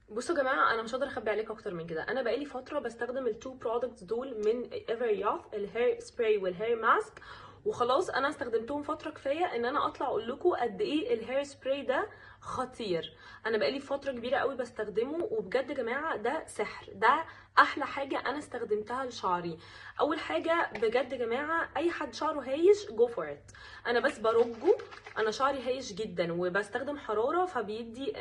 بصوا يا جماعه، انا مش هقدر اخبي عليكم اكتر من كده. انا بقالي فتره بستخدم التو برودكتس دول من ايفر ياث، الهير سبراي والهير ماسك. وخلاص انا استخدمتهم فتره كفايه ان انا اطلع اقول لكم قد ايه الهير سبراي ده خطير. انا بقالي فتره كبيره قوي بستخدمه، وبجد يا جماعه ده سحر. ده احلى حاجه انا استخدمتها لشعري. اول حاجه بجد يا جماعه، اي حد شعره هايش جو فور ات. انا بس برجه. انا شعري هايش جدا وبستخدم حراره فبيدي،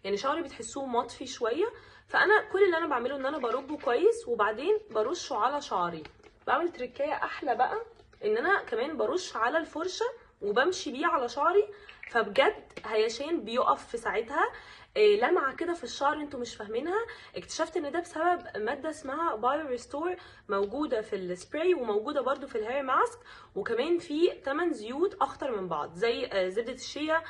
يعني شعري بتحسوه مطفي شويه. فانا كل اللي انا بعمله ان انا برجه كويس وبعدين برشه على شعري. بعمل تركايه احلى بقى، ان انا كمان برش على الفرشه وبمشي بيه على شعري. فبجد هيشان بيقف في ساعتها. لمعه كده في الشعر انتوا مش فاهمينها. اكتشفت ان ده بسبب ماده اسمها بايو ريستور، موجوده في السبراي وموجوده برده في الهير ماسك. وكمان في 8 زيوت اخطر من بعض، زي زبده الشيا،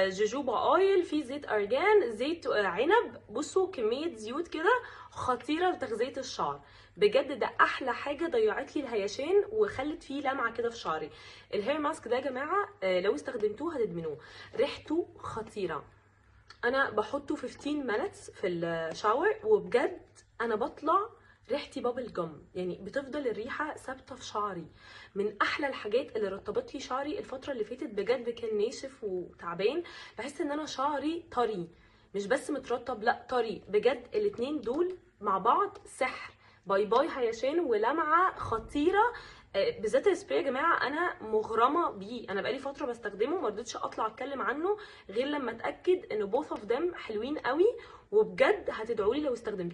جوجوبا اويل، في زيت ارجان، زيت عنب. بصوا كميه زيوت كده خطيره لتغذيه الشعر. بجد ده احلى حاجه ضيعت لي الهيشان وخلت فيه لمعه كده في شعري. الهير ماسك ده يا جماعه لو استخدمتوه هتدمنوه. ريحته خطيره. انا بحطه 15 minutes في الشاور، وبجد انا بطلع ريحتي بابل جم، يعني بتفضل الريحه ثابته في شعري. من احلى الحاجات اللي رطبت لي شعري الفتره اللي فاتت. بجد كان ناشف وتعبان. بحس ان انا شعري طري، مش بس مترطب، لا طري. بجد الاتنين دول مع بعض سحر. باي باي هيشان ولمعه خطيره. بالذات السبراي يا جماعه انا مغرمه بيه. انا بقالي فتره بستخدمه، ما رضيتش اطلع اتكلم عنه غير لما اتاكد ان both of them حلوين قوي. وبجد هتدعوا لي لو استخدمتوه.